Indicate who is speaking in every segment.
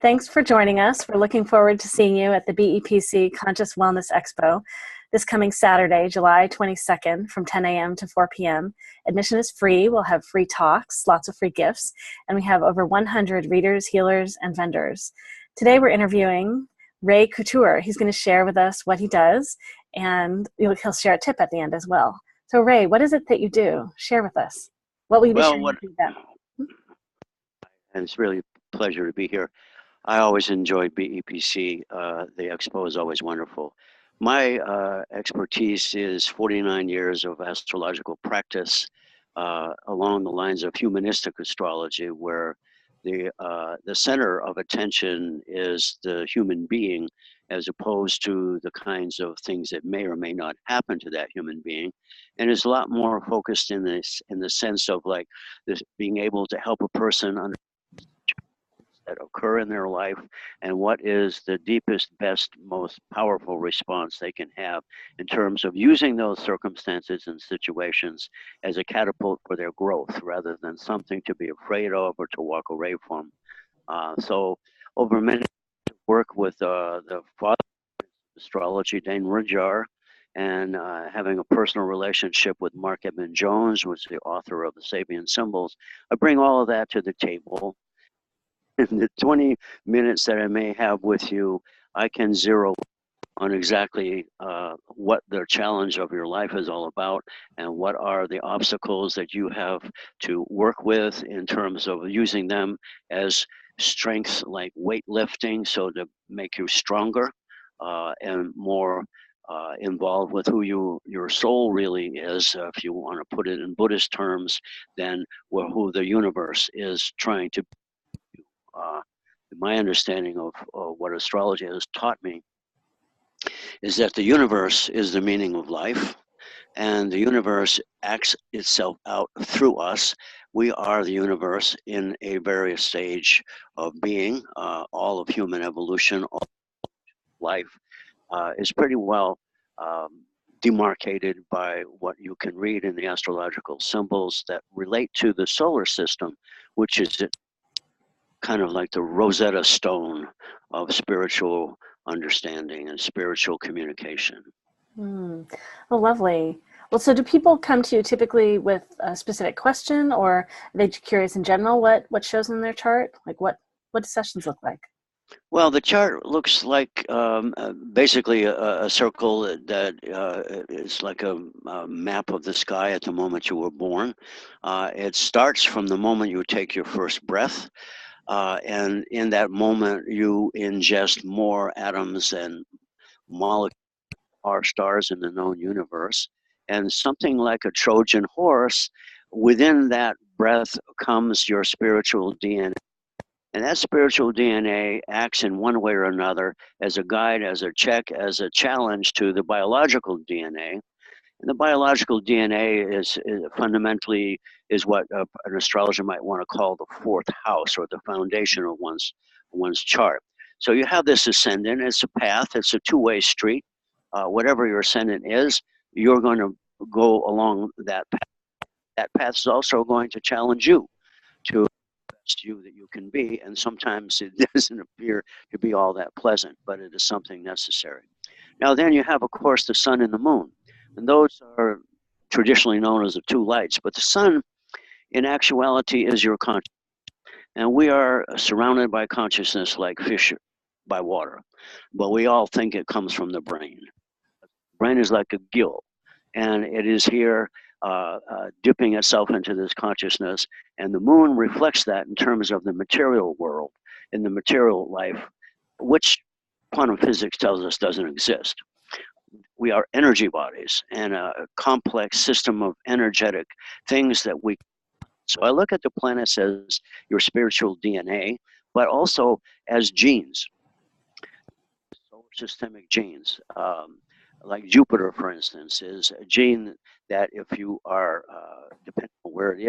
Speaker 1: Thanks for joining us. We're looking forward to seeing you at the BEPC Conscious Wellness Expo this coming Saturday, July 22nd from 10 a.m. to 4 p.m. Admission is free. We'll have free talks, lots of free gifts, and we have over 100 readers, healers, and vendors. Today we're interviewing Ray Couture. He's going to share with us what he does, and he'll share a tip at the end as well. So Ray, what is it that you do? Share with us. What will you be sharing with them?
Speaker 2: And it's really a pleasure to be here. I always enjoyed BEPC. The expo is always wonderful. My expertise is 49 years of astrological practice along the lines of humanistic astrology, where the center of attention is the human being, as opposed to the kinds of things that may or may not happen to that human being, and is a lot more focused in the sense of like this being able to help a person understand that occur in their life and what is the deepest, best, most powerful response they can have in terms of using those circumstances and situations as a catapult for their growth rather than something to be afraid of or to walk away from. So over many years, work with the father of astrology, Dane Rudhyar, and having a personal relationship with Mark Edmund Jones, who is the author of the Sabian Symbols, I bring all of that to the table. In the 20 minutes that I may have with you, I can zero on exactly what the challenge of your life is all about and what are the obstacles that you have to work with in terms of using them as strengths like weightlifting, so to make you stronger and more involved with who your soul really is, if you want to put it in Buddhist terms, than who the universe is trying to my understanding of what astrology has taught me is that the universe is the meaning of life, and the universe acts itself out through us. We are the universe in a various stage of being. All of human evolution, all of life is pretty well demarcated by what you can read in the astrological symbols that relate to the solar system, which is kind of like the Rosetta Stone of spiritual understanding and spiritual communication.
Speaker 1: Oh, lovely. Well, so do people come to you typically with a specific question, or are they curious in general what shows in their chart? Like what do sessions look like?
Speaker 2: Well, the chart looks like basically a circle that is like a map of the sky at the moment you were born. It starts from the moment you take your first breath. And in that moment, you ingest more atoms and molecules are stars in the known universe. And something like a Trojan horse, within that breath comes your spiritual DNA. And that spiritual DNA acts in one way or another as a guide, as a check, as a challenge to the biological DNA. And the biological DNA is fundamentally is what an astrologer might want to call the fourth house, or the foundation of one's chart. So you have this ascendant. It's a path. It's a two-way street. Whatever your ascendant is, you're going to go along that path. That path is also going to challenge you to the best you that you can be. And sometimes it doesn't appear to be all that pleasant, but it is something necessary. Now then you have, of course, the sun and the moon. And those are traditionally known as the two lights. But the sun, in actuality, is your consciousness. And we are surrounded by consciousness like fish by water. But we all think it comes from the brain. The brain is like a gill. And it is here dipping itself into this consciousness. And the moon reflects that in terms of the material world, in the material life, which quantum physics tells us doesn't exist. We are energy bodies and a complex system of energetic things that we. So I look at the planets as your spiritual DNA, but also as genes, solar systemic genes. Like Jupiter, for instance, is a gene that if you are, depending on where it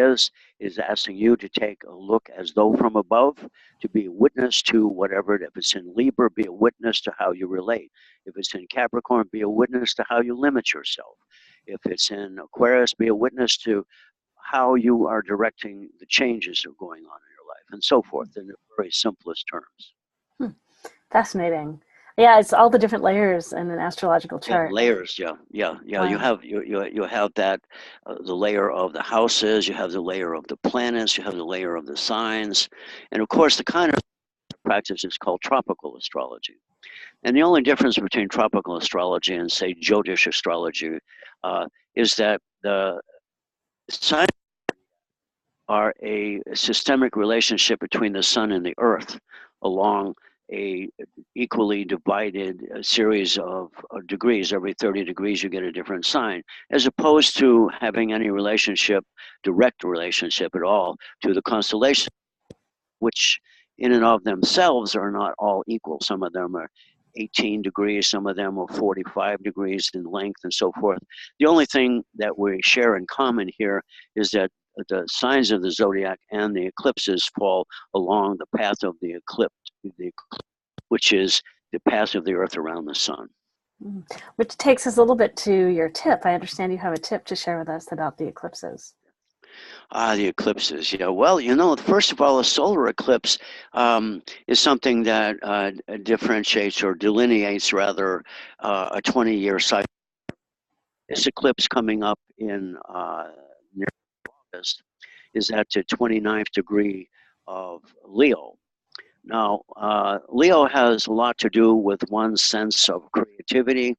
Speaker 2: is asking you to take a look as though from above, to be a witness to whatever. If it's in Libra, be a witness to how you relate. If it's in Capricorn, be a witness to how you limit yourself. If it's in Aquarius, be a witness to how you are directing the changes that are going on in your life, and so forth, in the very simplest terms.
Speaker 1: Hmm. Fascinating. Yeah, it's all the different layers in an astrological
Speaker 2: Yeah,
Speaker 1: chart.
Speaker 2: layers. Yeah, yeah, yeah. You
Speaker 1: Wow.
Speaker 2: have you have that the layer of the houses. You have the layer of the planets. You have the layer of the signs, and of course, the kind of practice is called tropical astrology. And the only difference between tropical astrology and say Jyotish astrology is that the signs are a systemic relationship between the sun and the earth along a equally divided series of degrees. Every 30 degrees you get a different sign, as opposed to having any relationship, direct relationship at all, to the constellation, which in and of themselves are not all equal. Some of them are 18 degrees, some of them are 45 degrees in length, and so forth. The only thing that we share in common here is that the signs of the zodiac and the eclipses fall along the path of the eclipse, which is the path of the earth around the sun.
Speaker 1: Mm. Which takes us a little bit to your tip. I understand you have a tip to share with us about the eclipses.
Speaker 2: The eclipses. Yeah. Well, first of all, a solar eclipse is something that differentiates or delineates, rather, a 20-year cycle. This eclipse coming up in near August is at the 29th degree of Leo. Now, Leo has a lot to do with one's sense of creativity.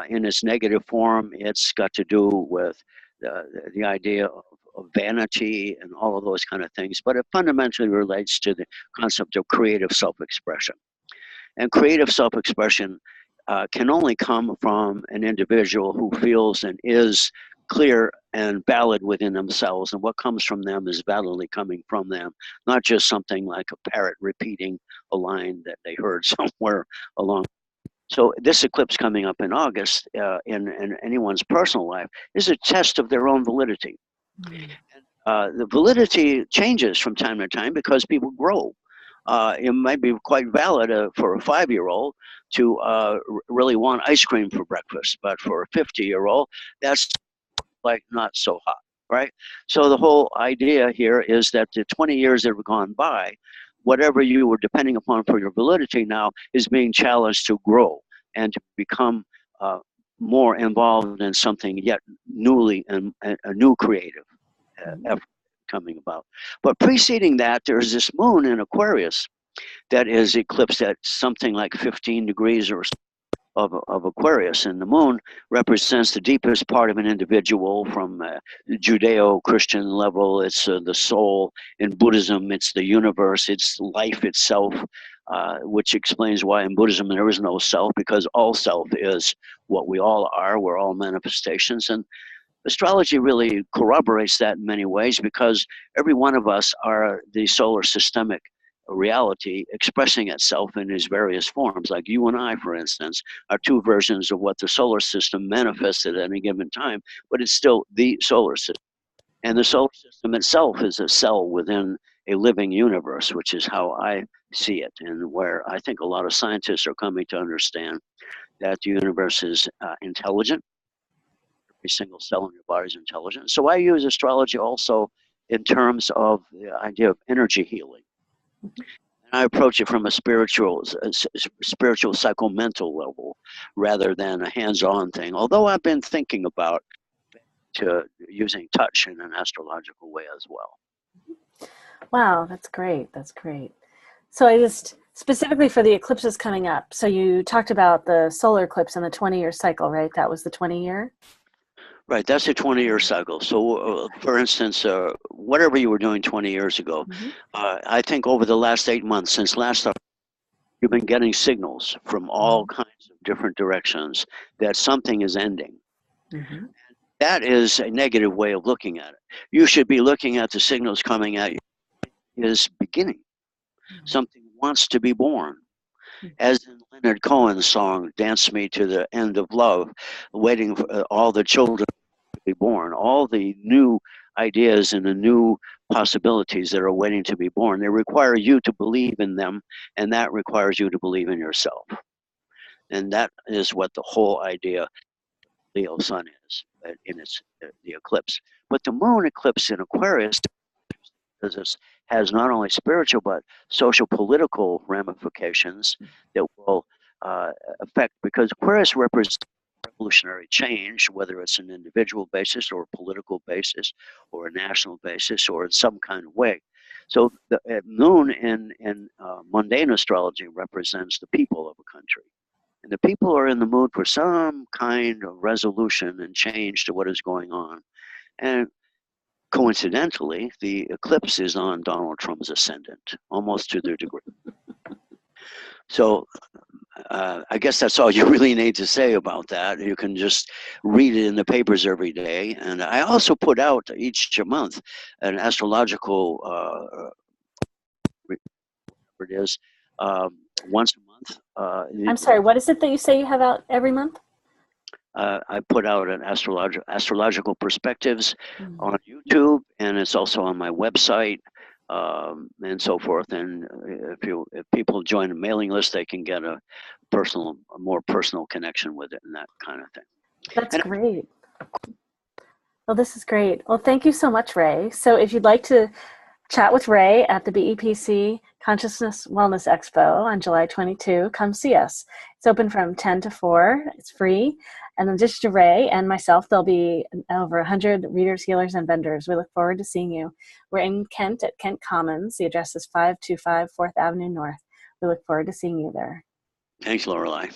Speaker 2: In its negative form, it's got to do with the idea of vanity and all of those kind of things, but it fundamentally relates to the concept of creative self-expression. And creative self-expression can only come from an individual who feels and is clear and valid within themselves, and what comes from them is validly coming from them, not just something like a parrot repeating a line that they heard somewhere along. So this eclipse coming up in August in anyone's personal life is a test of their own validity.
Speaker 1: Mm.
Speaker 2: The validity changes from time to time because people grow. It might be quite valid for a 5-year-old to really want ice cream for breakfast, but for a 50-year-old, that's like not so hot, right? So the whole idea here is that the 20 years that have gone by, whatever you were depending upon for your validity now is being challenged to grow and to become more involved in something yet newly and a new creative effort coming about. But preceding that, there's this moon in Aquarius that is eclipsed at something like 15 degrees or of Aquarius, and the moon represents the deepest part of an individual from the Judeo-Christian level. It's the soul. In Buddhism, it's the universe. It's life itself, which explains why in Buddhism there is no self, because all self is what we all are. We're all manifestations, and astrology really corroborates that in many ways, because every one of us are the solar systemic reality expressing itself in its various forms. Like you and I, for instance, are two versions of what the solar system manifested at any given time, but it's still the solar system. And the solar system itself is a cell within a living universe, which is how I see it, and where I think a lot of scientists are coming to understand that the universe is intelligent. Every single cell in your body is intelligent. So I use astrology also in terms of the idea of energy healing. And I approach it from a spiritual psychomental level rather than a hands-on thing. Although I've been thinking about using touch in an astrological way as well.
Speaker 1: Wow, that's great. That's great. So I just specifically for the eclipses coming up. So you talked about the solar eclipse and the 20-year cycle, right? That was the 20-year?
Speaker 2: Right, that's a 20-year cycle. So, for instance, whatever you were doing 20 years ago,
Speaker 1: Mm-hmm.
Speaker 2: I think over the last 8 months since last you've been getting signals from all kinds of different directions that something is ending.
Speaker 1: Mm-hmm.
Speaker 2: That is a negative way of looking at it. You should be looking at the signals coming at you is beginning. Something wants to be born. As in Leonard Cohen's song, Dance Me to the End of Love, waiting for all the children to be born, all the new ideas and the new possibilities that are waiting to be born. They require you to believe in them, and that requires you to believe in yourself. And that is what the whole idea of Leo sun is in its the eclipse. But the moon eclipse in Aquarius, because this has not only spiritual but social political ramifications that will affect, because Aquarius represents revolutionary change, whether it's an individual basis or a political basis or a national basis or in some kind of way. So the moon in mundane astrology represents the people of a country. And the people are in the mood for some kind of resolution and change to what is going on. And coincidentally, the eclipse is on Donald Trump's ascendant, almost to the degree. So I guess that's all you really need to say about that. You can just read it in the papers every day. And I also put out each month an astrological, whatever it is, once a month.
Speaker 1: I'm sorry, what is it that you say you have out every month?
Speaker 2: I put out an astrological perspectives on YouTube, and it's also on my website, and so forth. And if people join a mailing list, they can get a more personal connection with it and that kind of thing.
Speaker 1: That's great. Well, this is great. Well, thank you so much, Ray. So if you'd like to chat with Ray at the BEPC Consciousness Wellness Expo on July 22, come see us. It's open from 10 to 4. It's free. And in addition to Ray and myself, there'll be over 100 readers, healers, and vendors. We look forward to seeing you. We're in Kent at Kent Commons. The address is 525 4th Avenue North. We look forward to seeing you there.
Speaker 2: Thanks, Lorelei.